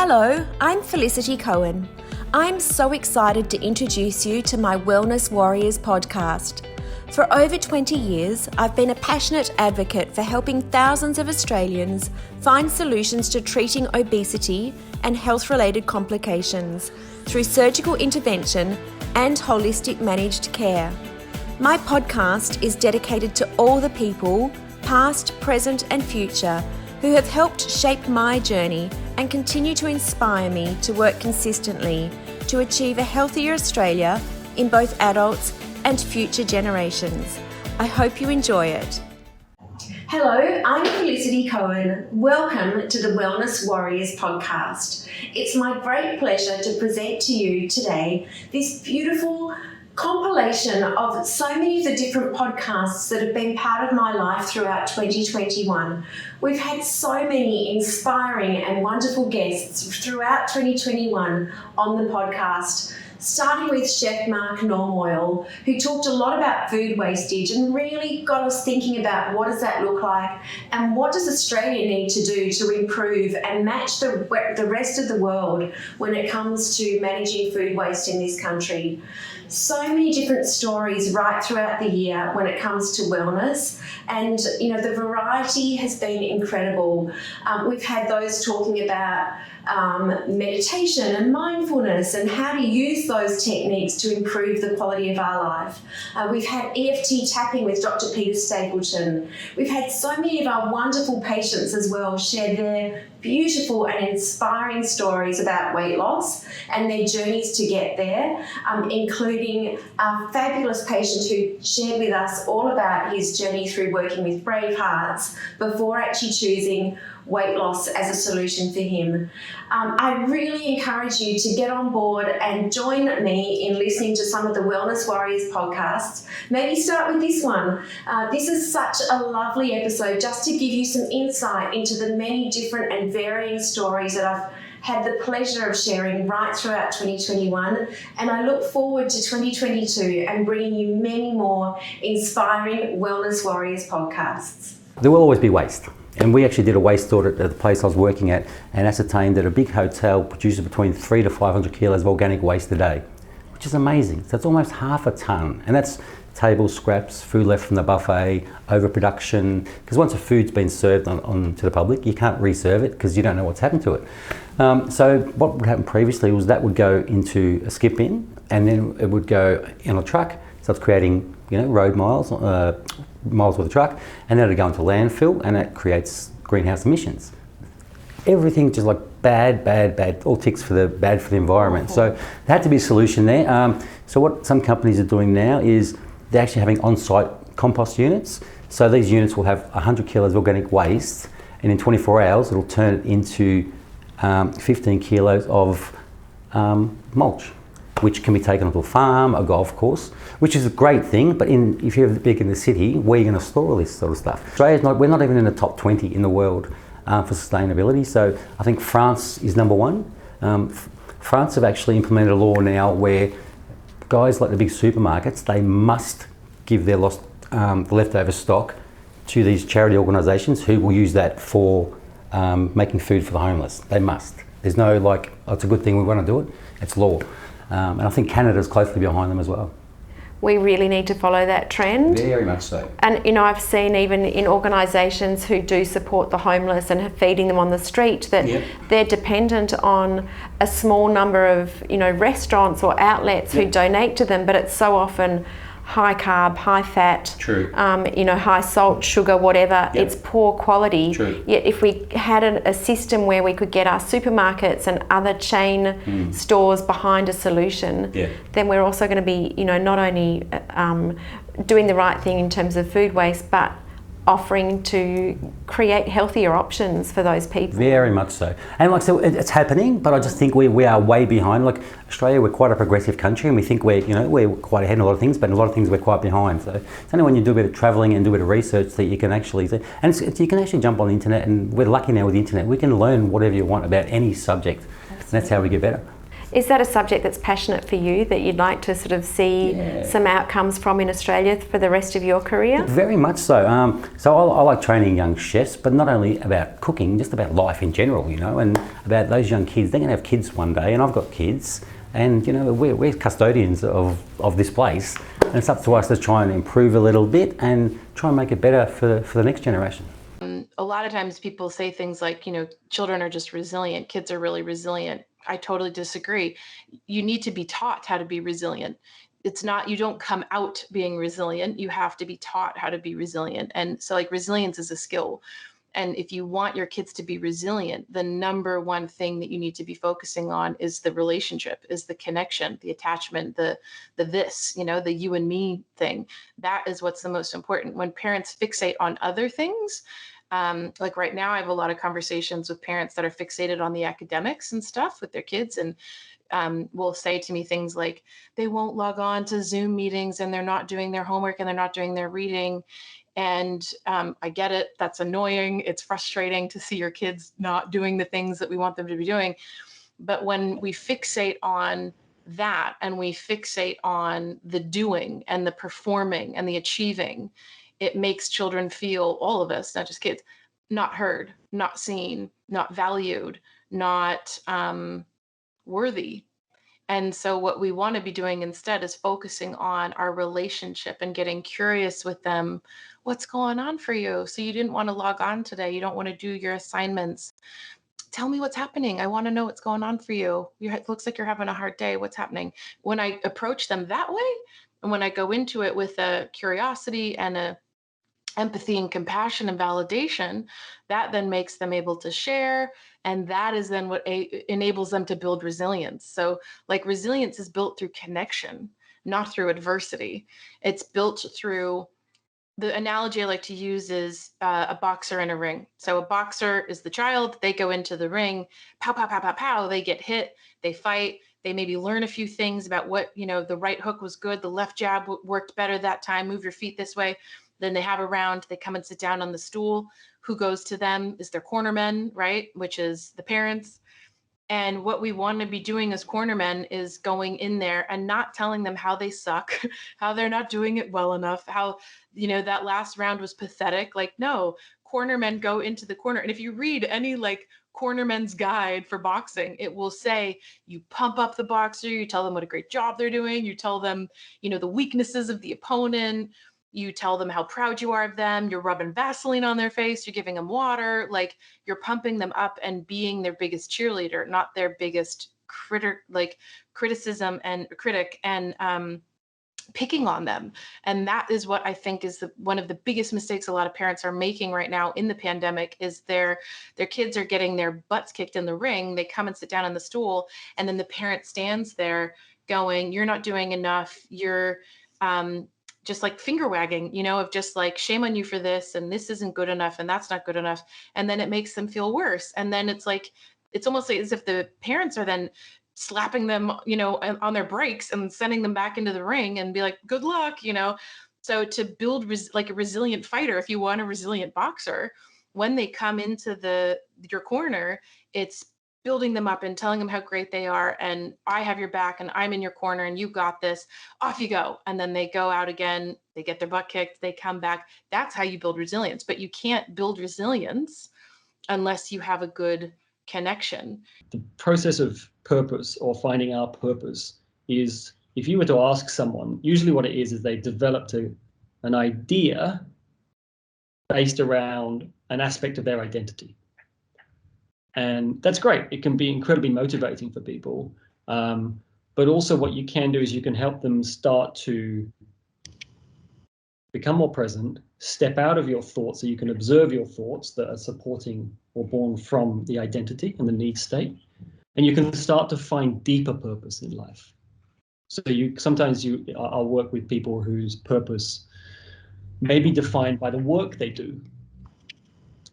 Hello, I'm Felicity Cohen. I'm so excited to introduce you to my Wellness Warriors podcast. For over 20 years, I've been a passionate advocate for helping thousands of Australians find solutions to treating obesity and health-related complications through surgical intervention and holistic managed care. My podcast is dedicated to all the people, past, present and future, who have helped shape my journey and continue to inspire me to work consistently to achieve a healthier Australia in both adults and future generations. I hope you enjoy it. Hello, I'm Felicity Cohen. Welcome to the Wellness Warriors podcast. It's my great pleasure to present to you today this beautiful compilation of so many of the different podcasts that have been part of my life throughout 2021. We've had so many inspiring and wonderful guests throughout 2021 on the podcast, starting with Chef Mark Normoyle, who talked a lot about food wastage and really got us thinking about what does that look like and what does Australia need to do to improve and match the rest of the world when it comes to managing food waste in this country. So many different stories right throughout the year when it comes to wellness, and the variety has been incredible. We've had those talking about meditation and mindfulness and how to use those techniques to improve the quality of our life. We've had EFT tapping with Dr. Peter Stapleton. We've had so many of our wonderful patients as well share their beautiful and inspiring stories about weight loss and their journeys to get there, including a fabulous patient who shared with us all about his journey through working with Brave Hearts before actually choosing weight loss as a solution for him. I really encourage you to get on board and join me in listening to some of the Wellness Warriors podcasts. Maybe start with this one. This is such a lovely episode just to give you some insight into the many different and varying stories that I've had the pleasure of sharing right throughout 2021, and I look forward to 2022 and bringing you many more inspiring Wellness Warriors podcasts. There will always be waste. And we actually did a waste audit at the place I was working at and ascertained that a big hotel produces between 300 to 500 kilos of organic waste a day, which is amazing. So it's almost half a tonne. And that's table scraps, food left from the buffet, overproduction. Because once a food's been served on to the public, you can't reserve it because you don't know what's happened to it. So what would happen previously was that would go into a skip bin, and then it would go in a truck. So it's creating road miles, miles with a truck, and then it'll go into landfill, and that creates greenhouse emissions. Everything just like bad, all ticks for the bad for the environment. So there had to be a solution there. So what some companies are doing now is they're actually having on-site compost units. So these units will have 100 kilos of organic waste, and in 24 hours it'll turn it into 15 kilos of mulch, which can be taken onto a farm, a golf course, which is a great thing. But if you're big in the city, where are you going to store all this sort of stuff? We're not even in the top 20 in the world for sustainability. So I think France is number one. France have actually implemented a law now where guys like the big supermarkets, they must give their the leftover stock to these charity organisations who will use that for making food for the homeless. They must. There's no it's a good thing, we want to do it. It's law. And I think Canada's closely behind them as well. We really need to follow that trend. Very much so. And I've seen even in organisations who do support the homeless and feeding them on the street that they're dependent on a small number of restaurants or outlets who donate to them, but it's so often high carb, high fat, high salt, sugar, whatever. It's poor quality. True. Yet if we had a system where we could get our supermarkets and other chain stores behind a solution, then we're also going to be, not only doing the right thing in terms of food waste, but offering to create healthier options for those people. Very much so. And like I said, it's happening, but I just think we are way behind. Like Australia, we're quite a progressive country, and we think we're quite ahead in a lot of things, but in a lot of things we're quite behind. So it's only when you do a bit of travelling and do a bit of research that you can actually, you can actually jump on the internet, and we're lucky now with the internet, we can learn whatever you want about any subject. And that's how we get better. Is that a subject that's passionate for you, that you'd like to sort of see some outcomes from in Australia for the rest of your career? Very much so. I like training young chefs, but not only about cooking, just about life in general, and about those young kids. They're going to have kids one day, and I've got kids, and we're custodians of this place, and it's up to us to try and improve a little bit and try and make it better for the next generation. A lot of times people say things like, children are just resilient, kids are really resilient. I totally disagree. You need to be taught how to be resilient. It's not, you don't come out being resilient. You have to be taught how to be resilient. And so resilience is a skill. And if you want your kids to be resilient, the number one thing that you need to be focusing on is the relationship, is the connection, the attachment, the the you and me thing. That is what's the most important. When parents fixate on other things, like right now, I have a lot of conversations with parents that are fixated on the academics and stuff with their kids, and will say to me things like they won't log on to Zoom meetings and they're not doing their homework and they're not doing their reading. And I get it. That's annoying. It's frustrating to see your kids not doing the things that we want them to be doing. But when we fixate on that and we fixate on the doing and the performing and the achieving, it makes children feel, all of us, not just kids, not heard, not seen, not valued, not worthy. And so what we want to be doing instead is focusing on our relationship and getting curious with them. What's going on for you? So you didn't want to log on today. You don't want to do your assignments. Tell me what's happening. I want to know what's going on for you. It looks like you're having a hard day. What's happening? When I approach them that way, and when I go into it with a curiosity and a empathy and compassion and validation, that then makes them able to share. And that is then what enables them to build resilience. So resilience is built through connection, not through adversity. It's built through, the analogy I like to use is a boxer in a ring. So a boxer is the child, they go into the ring, pow, pow, pow, pow, pow, they get hit, they fight, they maybe learn a few things about what, the right hook was good, the left jab worked better that time, move your feet this way. Then they have a round, they come and sit down on the stool. Who goes to them is their cornermen, right? Which is the parents. And what we want to be doing as cornermen is going in there and not telling them how they suck, how they're not doing it well enough, how, that last round was pathetic. No, cornermen go into the corner. And if you read any cornermen's guide for boxing, it will say you pump up the boxer, you tell them what a great job they're doing, you tell them, the weaknesses of the opponent. You tell them how proud you are of them. You're rubbing Vaseline on their face. You're giving them water. You're pumping them up and being their biggest cheerleader, not their biggest criticism and critic and picking on them. And that is what I think is one of the biggest mistakes a lot of parents are making right now in the pandemic is their kids are getting their butts kicked in the ring. They come and sit down on the stool, and then the parent stands there going, "You're not doing enough. You're just finger wagging, of just shame on you for this, and this isn't good enough, and that's not good enough." And then it makes them feel worse. And then it's almost as if the parents are then slapping them, on their brakes and sending them back into the ring and be like, "Good luck," So to build a resilient fighter, if you want a resilient boxer, when they come into your corner, it's building them up and telling them how great they are, and I have your back, and I'm in your corner, and you got this. Off you go. And then they go out again, they get their butt kicked, they come back. That's how you build resilience. But you can't build resilience unless you have a good connection. The process of purpose or finding our purpose is, if you were to ask someone, usually what it is they've developed an idea based around an aspect of their identity. And that's great. It can be incredibly motivating for people. But also what you can do is you can help them start to become more present, step out of your thoughts so you can observe your thoughts that are supporting or born from the identity and the need state. And you can start to find deeper purpose in life. So I'll work with people whose purpose may be defined by the work they do.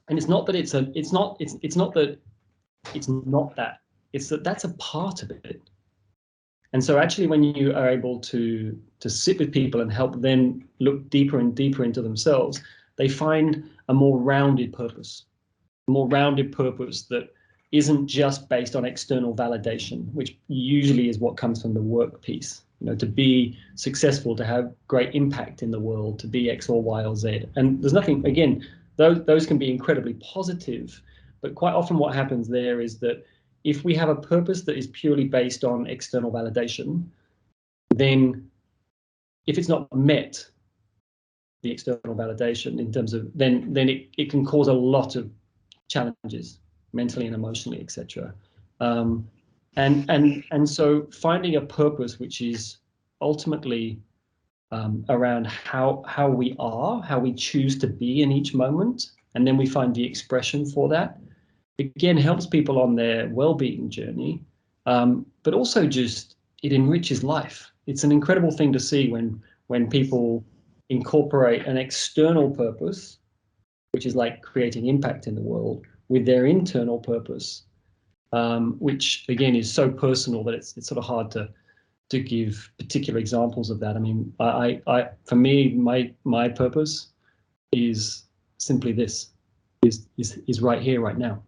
And it's not that that's a part of it. And so actually when you are able to sit with people and help them look deeper and deeper into themselves, they find a more rounded purpose that isn't just based on external validation, which usually is what comes from the work piece. To be successful, to have great impact in the world, to be X or Y or Z. And there's nothing, again, those can be incredibly positive, but quite often what happens there is that if we have a purpose that is purely based on external validation, then if it's not met, the external validation in terms of, then it can cause a lot of challenges mentally and emotionally, etc. And so finding a purpose which is ultimately around how we are, how we choose to be in each moment, and then we find the expression for that, again, helps people on their well-being journey, but also just it enriches life. It's an incredible thing to see when people incorporate an external purpose, which is like creating impact in the world, with their internal purpose, which again is so personal that it's sort of hard to give particular examples of that. I mean, I for me, my purpose is simply this, is right here, right now.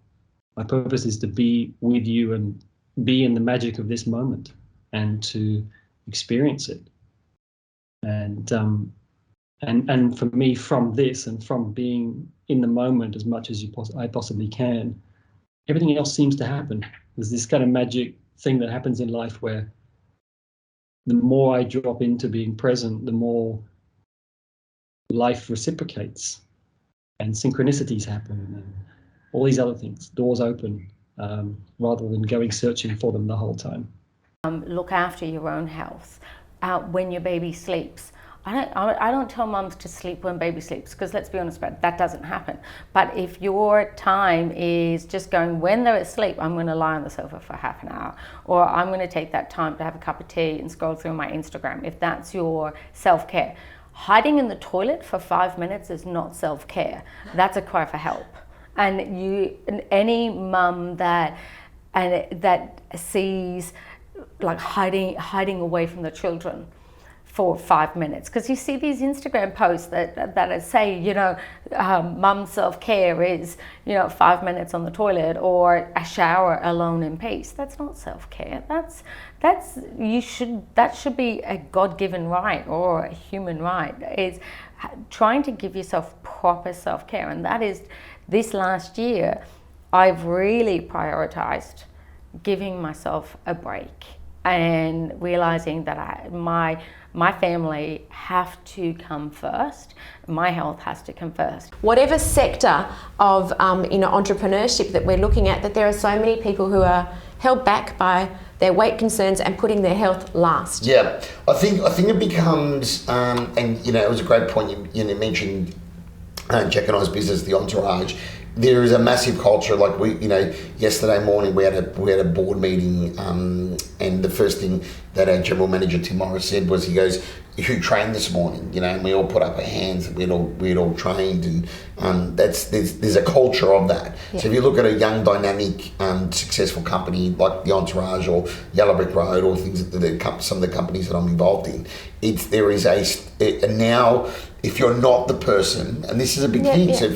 My purpose is to be with you and be in the magic of this moment and to experience it. And for me, from this and from being in the moment as much as I possibly can, everything else seems to happen. There's this kind of magic thing that happens in life where the more I drop into being present, the more life reciprocates and synchronicities happen and all these other things, doors open, rather than going searching for them the whole time. Look after your own health when your baby sleeps. I don't tell mums to sleep when baby sleeps, because let's be honest about it, that doesn't happen. But if your time is just going, when they're asleep, I'm going to lie on the sofa for half an hour, or I'm going to take that time to have a cup of tea and scroll through my Instagram, if that's your self-care. Hiding in the toilet for 5 minutes is not self-care. That's a cry for help. And any mum that sees like hiding away from the children for 5 minutes, because you see these Instagram posts that say, mum self-care is 5 minutes on the toilet or a shower alone in peace. That's not self-care. That should be a God-given right or a human right. It's trying to give yourself proper self-care, and that is, this last year I've really prioritized giving myself a break and realizing that my family have to come first. My health has to come first. Whatever sector of entrepreneurship that we're looking at, that there are so many people who are held back by their weight concerns and putting their health last. Yeah, I think it becomes, and it was a great point you mentioned. Jack and I's business, the Entourage. There is a massive culture. Like yesterday morning we had a board meeting, and the first thing that our general manager Tim Morris said was, he goes, "Who trained this morning?" And we all put up our hands, and we'd all trained, and there's a culture of that. Yeah. So if you look at a young, dynamic, successful company like the Entourage or Yellow Brick Road or things some of the companies that I'm involved in, there is now. If you're not the person, and this is a big thing, so if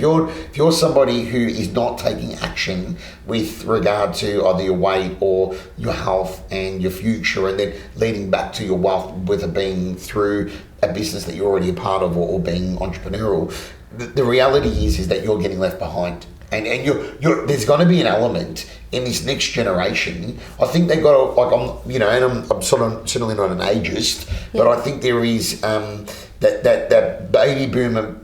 you're somebody who is not taking action with regard to either your weight or your health and your future, and then leading back to your wealth, whether being through a business that you're already a part of or being entrepreneurial, the reality is that you're getting left behind. And there's going to be an element in this next generation. I think they've got I'm certainly not an ageist, but I think there is that baby boomer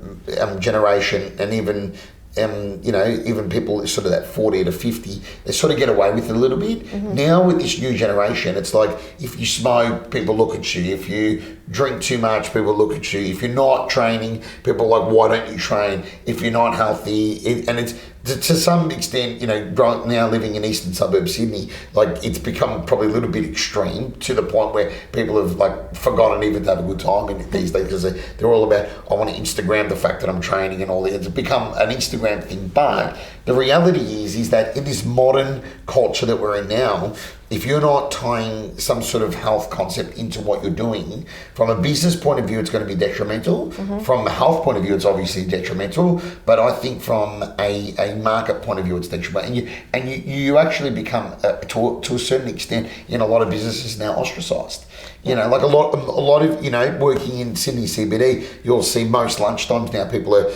generation, and even people sort of that 40 to 50, they sort of get away with it a little bit. Mm-hmm. Now with this new generation, it's like, if you smoke, people look at you. If you drink too much, people look at you. If you're not training, people are like, why don't you train? If you're not healthy, and it's to some extent, now living in eastern suburb Sydney, like, it's become probably a little bit extreme, to the point where people have like forgotten even to have a good time in these days, because they're all about, I want to Instagram the fact that I'm training and all that. It's become an Instagram thing, but the reality is that in this modern culture that we're in now, if you're not tying some sort of health concept into what you're doing, from a business point of view, it's going to be detrimental. From a health point of view, it's obviously detrimental. But I think from a market point of view, it's detrimental. And you actually become, to a certain extent, in a lot of businesses now, ostracised. Like a lot of, working in Sydney CBD, you'll see most lunchtimes now people are,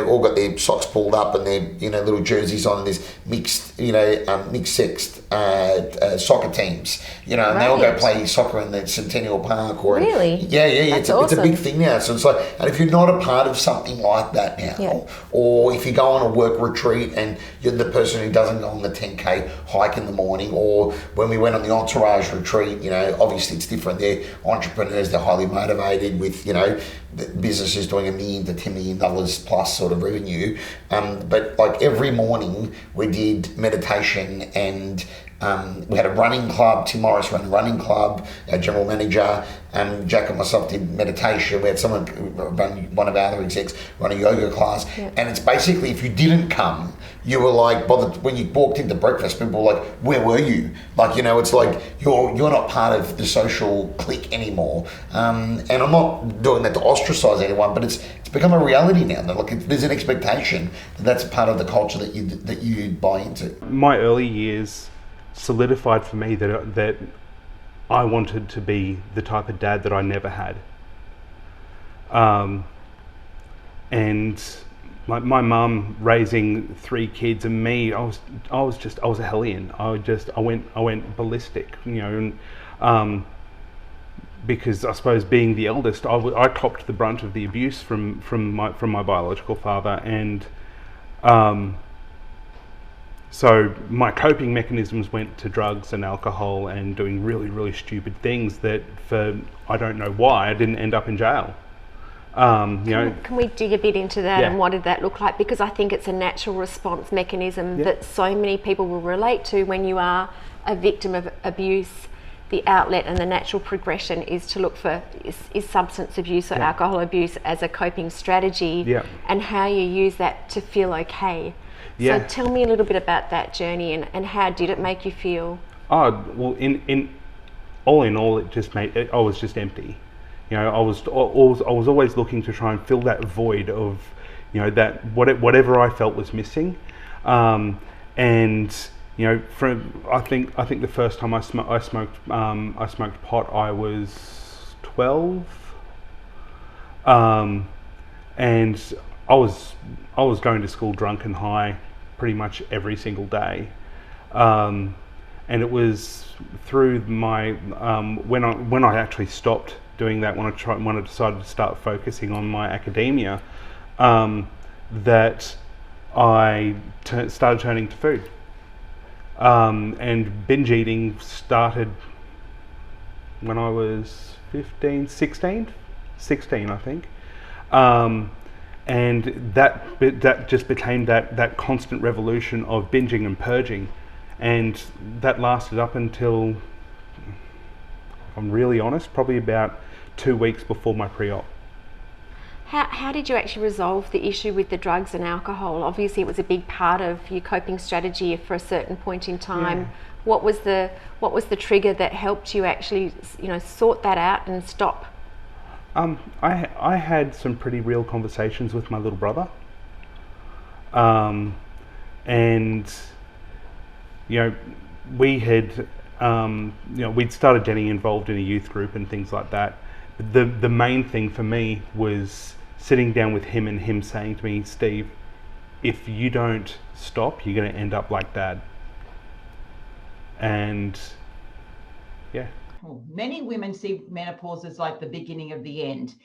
all got their socks pulled up and their, little jerseys on, and there's mixed sex soccer teams, and they all go play soccer in the Centennial Park. Or Really? Yeah. It's a big thing now. So it's like, and if you're not a part of something like that now, or if you go on a work retreat and you're the person who doesn't go on the 10K hike in the morning, or when we went on the Entourage retreat, obviously it's different. They're entrepreneurs, they're highly motivated with, the businesses doing $1 million to $10 million plus sort of revenue. But like every morning we did meditation, and we had a running club. Tim Morris ran a running club, our general manager. Jack and myself did meditation. We had someone run, one of our other execs run a yoga class. And it's basically, if you didn't come, you were like, when you walked into breakfast, people were like, where were you? Like, it's like you're not part of the social clique anymore. And I'm not doing that to ostracize anyone, but it's become a reality now. That, look, there's an expectation that that's part of the culture that you buy into. My early years solidified for me that I wanted to be the type of dad that I never had. And my mum raising 3 kids, and me, I was a hellion. I went ballistic, and because I suppose being the eldest, I copped the brunt of the abuse from my biological father, and so my coping mechanisms went to drugs and alcohol and doing really, really stupid things that, for I don't know why, I didn't end up in jail. Can we dig a bit into that, Yeah. and what did that look like? Because I think it's a natural response mechanism that so many people will relate to when you are a victim of abuse. The outlet and the natural progression is to look for is substance abuse or alcohol abuse as a coping strategy, and how you use that to feel okay. So tell me a little bit about that journey, and how did it make you feel? Oh, well, in all, it just made I was just empty. I was always looking to try and fill that void of, that whatever I felt was missing, and I think the first time I smoked pot, I was 12, and I was going to school drunk and high pretty much every single day, and it was through my when I actually stopped doing that, when I decided to start focusing on my academia, that I started turning to food, and binge eating started when I was 16 I think. And that just became that constant revolution of binging and purging, and that lasted up until, if I'm really honest, probably about 2 weeks before my pre-op. How did you actually resolve the issue with the drugs and alcohol? Obviously, it was a big part of your coping strategy for a certain point in time. Yeah. What was the trigger that helped you actually, sort that out and stop? I had some pretty real conversations with my little brother, and we had we'd started getting involved in a youth group and things like that. The main thing for me was sitting down with him and him saying to me, Steve, if you don't stop, you're going to end up like Dad. And yeah. Many women see menopause as like the beginning of the end.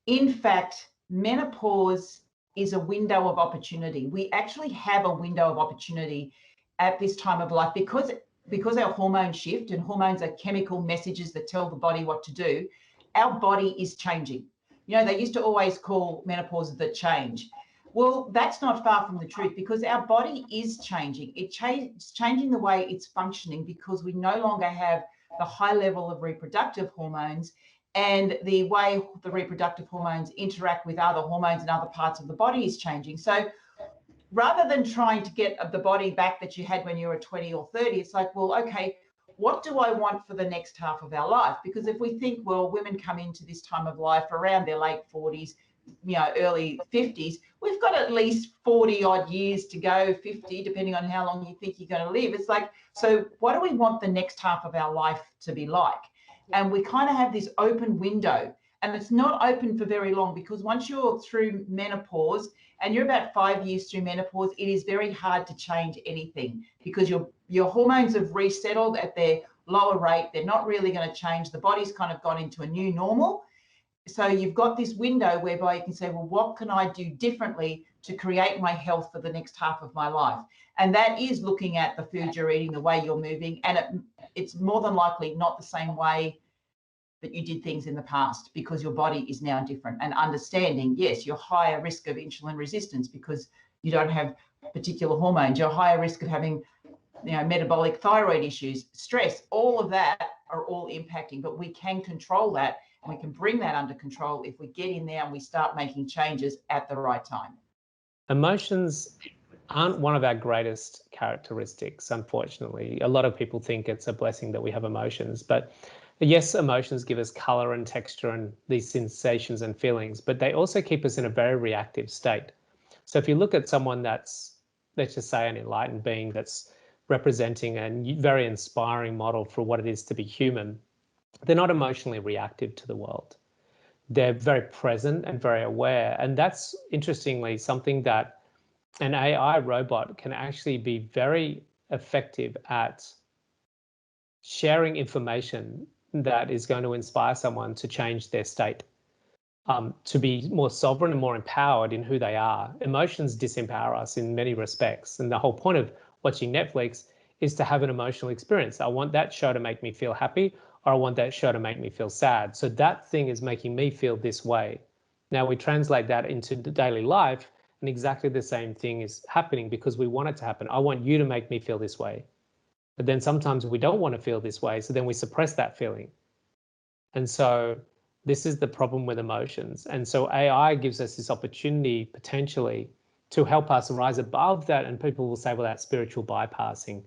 In fact, menopause is a window of opportunity. We actually have a window of opportunity at this time of life because our hormones shift, and hormones are chemical messages that tell the body what to do. Our body is changing. They used to always call menopause the change. Well, that's not far from the truth, because our body is changing. It's changing the way it's functioning, because we no longer have the high level of reproductive hormones, and the way the reproductive hormones interact with other hormones and other parts of the body is changing. So rather than trying to get the body back that you had when you were 20 or 30, it's like, well, okay, what do I want for the next half of our life? Because if we think, well, women come into this time of life around their late 40s, early 50s, we've got at least 40 odd years to go, 50, depending on how long you think you're going to live. It's like, so what do we want the next half of our life to be like? And we kind of have this open window, and it's not open for very long, because once you're through menopause and you're about 5 years through menopause, it is very hard to change anything, because your hormones have resettled at their lower rate. They're not really going to change. The body's kind of gone into a new normal. So you've got this window whereby you can say, well, what can I do differently to create my health for the next half of my life? And that is looking at the food you're eating, the way you're moving, and it's more than likely not the same way that you did things in the past, because your body is now different. And understanding, yes, you're higher risk of insulin resistance because you don't have particular hormones. You're higher risk of having, metabolic thyroid issues, stress, all of that are all impacting, but we can control that, and we can bring that under control if we get in there and we start making changes at the right time. Emotions aren't one of our greatest characteristics, unfortunately. A lot of people think it's a blessing that we have emotions, but yes, emotions give us color and texture and these sensations and feelings, but they also keep us in a very reactive state. So if you look at someone that's, let's just say, an enlightened being that's representing a very inspiring model for what it is to be human, they're not emotionally reactive to the world. They're very present and very aware. And that's, interestingly, something that an AI robot can actually be very effective at sharing information that is going to inspire someone to change their state, to be more sovereign and more empowered in who they are. Emotions disempower us in many respects. And the whole point of watching Netflix is to have an emotional experience. I want that show to make me feel happy, or I want that show to make me feel sad. So that thing is making me feel this way. Now we translate that into daily life, and exactly the same thing is happening because we want it to happen. I want you to make me feel this way. But then sometimes we don't want to feel this way, so then we suppress that feeling. And so this is the problem with emotions. And so AI gives us this opportunity potentially to help us rise above that. And people will say, well, that's spiritual bypassing.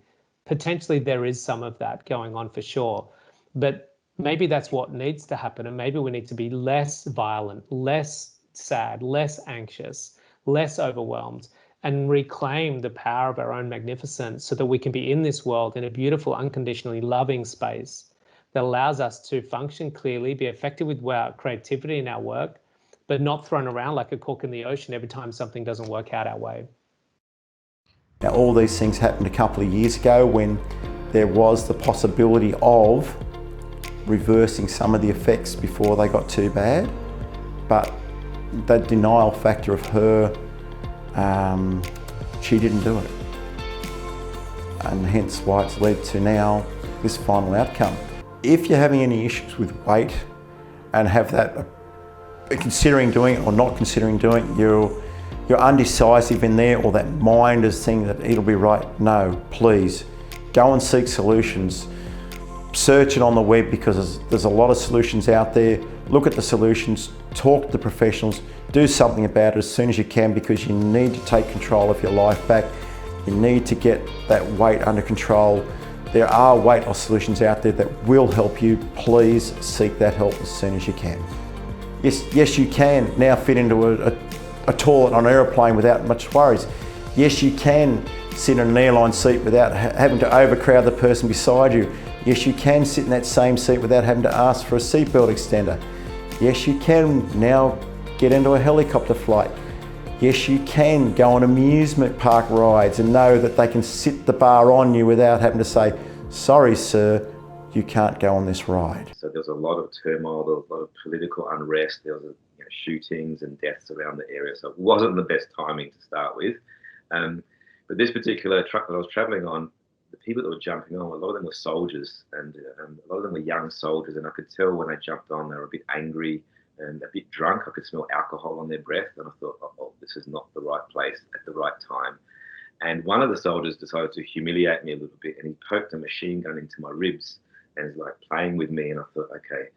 Potentially there is some of that going on for sure. But maybe that's what needs to happen. And maybe we need to be less violent, less sad, less anxious, less overwhelmed, and reclaim the power of our own magnificence so that we can be in this world in a beautiful, unconditionally loving space that allows us to function clearly, be effective with our creativity in our work, but not thrown around like a cork in the ocean every time something doesn't work out our way. Now, all these things happened a couple of years ago when there was the possibility of reversing some of the effects before they got too bad, but that denial factor of her, she didn't do it, and hence why it's led to now this final outcome. If you're having any issues with weight and have that, considering doing it or not considering doing it, you're undecisive in there, or that mind is saying that it'll be right, no, please go and seek solutions. Search it on the web, because there's a lot of solutions out there. Look at the solutions, talk to the professionals, do something about it as soon as you can, because you need to take control of your life back. You need to get that weight under control. There are weight loss solutions out there that will help you. Please seek that help as soon as you can. Yes, you can now fit into a toilet on an aeroplane without much worries. Yes, you can sit in an airline seat without having to overcrowd the person beside you. Yes, you can sit in that same seat without having to ask for a seatbelt extender. Yes, you can now get into a helicopter flight. Yes, you can go on amusement park rides and know that they can sit the bar on you without having to say, sorry, sir, you can't go on this ride. So there was a lot of turmoil, there was a lot of political unrest, there was shootings and deaths around the area. So it wasn't the best timing to start with. But this particular truck that I was traveling on, the people that were jumping on, a lot of them were soldiers, and a lot of them were young soldiers. And I could tell when I jumped on, they were a bit angry and a bit drunk. I could smell alcohol on their breath. And I thought, oh, this is not the right place at the right time. And one of the soldiers decided to humiliate me a little bit, and he poked a machine gun into my ribs and was like playing with me. And I thought, okay,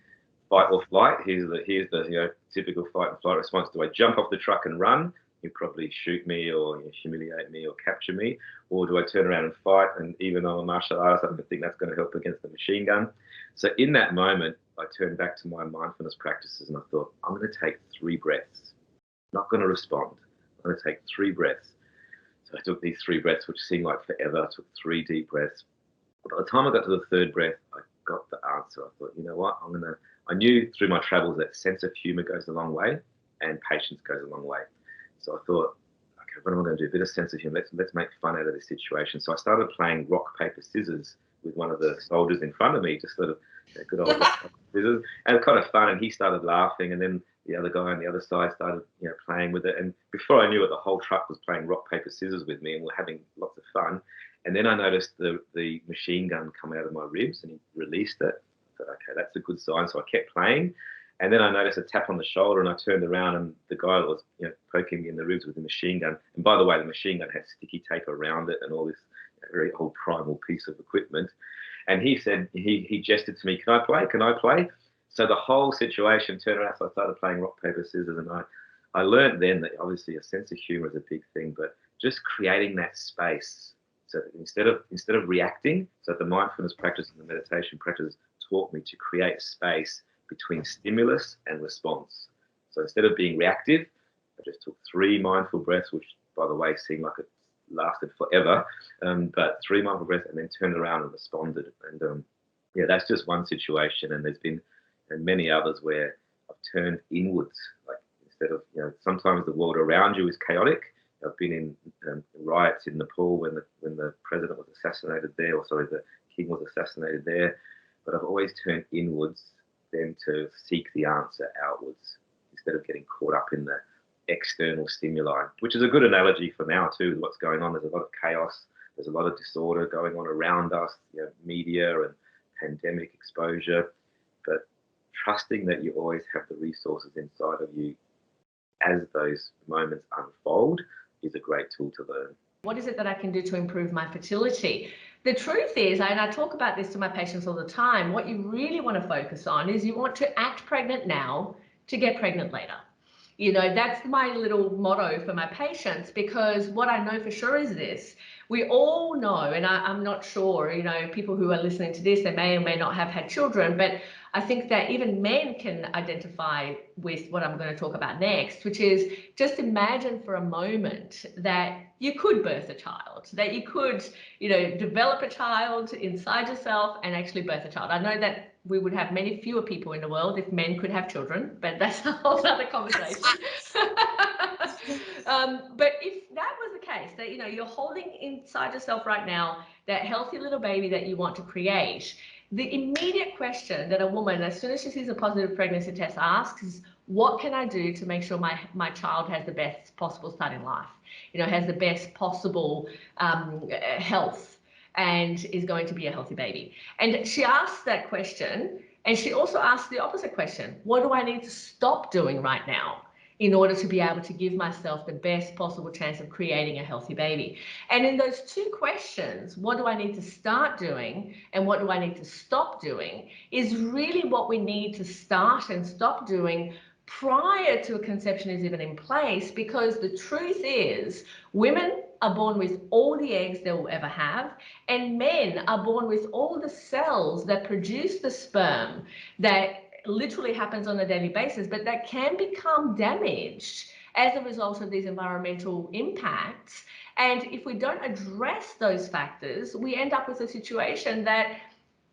fight or flight. Here's the typical fight and flight response. Do I jump off the truck and run, he'll probably shoot me or humiliate me or capture me, or do I turn around and fight? And even though I'm a martial artist, I don't think that's going to help against the machine gun. So in that moment, I turned back to my mindfulness practices and I thought, I'm going to take 3 breaths. I'm not going to respond. I'm going to take 3 breaths. So I took these 3 breaths, which seemed like forever. I took 3 deep breaths. But by the time I got to the 3rd breath, I got the answer. I thought, you know what? I knew through my travels that sense of humor goes a long way and patience goes a long way. So I thought, okay, what am I going to do? A bit of sense of humor. Let's make fun out of this situation. So I started playing rock, paper, scissors with one of the soldiers in front of me, just sort of good old rock, paper, scissors. And it was kind of fun. And he started laughing. And then the other guy on the other side started, playing with it. And before I knew it, the whole truck was playing rock, paper, scissors with me, and we're having lots of fun. And then I noticed the machine gun come out of my ribs, and he released it. I thought, okay, that's a good sign. So I kept playing. And then I noticed a tap on the shoulder, and I turned around, and the guy that was poking me in the ribs with the machine gun. And by the way, the machine gun had sticky tape around it and all this very old primal piece of equipment. And he said, he gestured to me, can I play? Can I play? So the whole situation turned around. So I started playing rock, paper, scissors. And I learned then that obviously a sense of humor is a big thing, but just creating that space. So instead of reacting, so the mindfulness practice and the meditation practice taught me to create space between stimulus and response. So instead of being reactive, I just took 3 mindful breaths, which, by the way, seemed like it lasted forever, but 3 mindful breaths, and then turned around and responded. And that's just one situation. And there's been many others where I've turned inwards. Like instead of, sometimes the world around you is chaotic. I've been in riots in Nepal when the president was assassinated there, or sorry, the king was assassinated there. But I've always turned inwards then to seek the answer outwards instead of getting caught up in the external stimuli, which is a good analogy for now too, with what's going on. There's a lot of chaos. There's a lot of disorder going on around us, media and pandemic exposure. But trusting that you always have the resources inside of you as those moments unfold is a great tool to learn. What is it that I can do to improve my fertility? The truth is, and I talk about this to my patients all the time, what you really want to focus on is you want to act pregnant now to get pregnant later. That's my little motto for my patients, because what I know for sure is this. We all know, and I'm not sure, people who are listening to this, they may or may not have had children, but I think that even men can identify with what I'm going to talk about next, which is just imagine for a moment that you could birth a child, that you could, develop a child inside yourself and actually birth a child. I know that we would have many fewer people in the world if men could have children, but that's a whole other conversation. But if that was the case, that you're holding inside yourself right now that healthy little baby that you want to create, the immediate question that a woman, as soon as she sees a positive pregnancy test, asks is, what can I do to make sure my child has the best possible start in life, has the best possible health, and is going to be a healthy baby? And she asks that question, and she also asks the opposite question: what do I need to stop doing right now in order to be able to give myself the best possible chance of creating a healthy baby? And in those 2 questions, what do I need to start doing and what do I need to stop doing, is really what we need to start and stop doing prior to a conception is even in place. Because the truth is, women are born with all the eggs they will ever have, and men are born with all the cells that produce the sperm that literally happens on a daily basis, but that can become damaged as a result of these environmental impacts. And if we don't address those factors, we end up with a situation that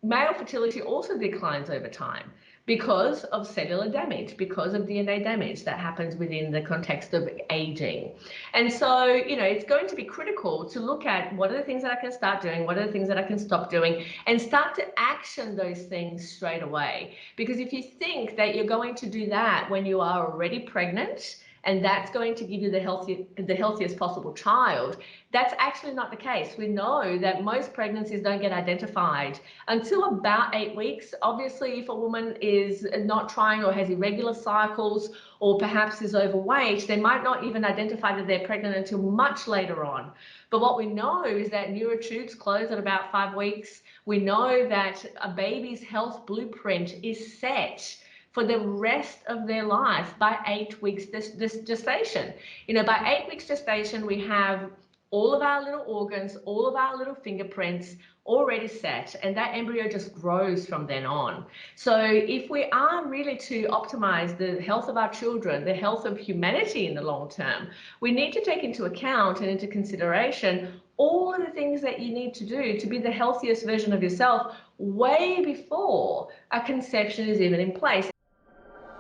male fertility also declines over time because of cellular damage, because of DNA damage that happens within the context of aging. And so, it's going to be critical to look at what are the things that I can start doing, what are the things that I can stop doing, and start to action those things straight away. Because if you think that you're going to do that when you are already pregnant, and that's going to give you the healthiest possible child, that's actually not the case. We know that most pregnancies don't get identified until about 8 weeks. Obviously, if a woman is not trying or has irregular cycles, or perhaps is overweight, they might not even identify that they're pregnant until much later on. But what we know is that neurotubes close at about 5 weeks. We know that a baby's health blueprint is set for the rest of their life by 8 weeks this gestation. By 8 weeks gestation, we have all of our little organs, all of our little fingerprints already set, and that embryo just grows from then on. So if we are really to optimize the health of our children, the health of humanity in the long term, we need to take into account and into consideration all of the things that you need to do to be the healthiest version of yourself way before a conception is even in place.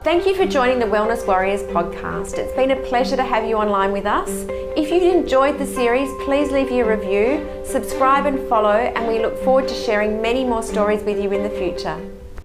Thank you for joining the Wellness Warriors podcast. It's been a pleasure to have you online with us. If you enjoyed the series, please leave your review, subscribe and follow, and we look forward to sharing many more stories with you in the future.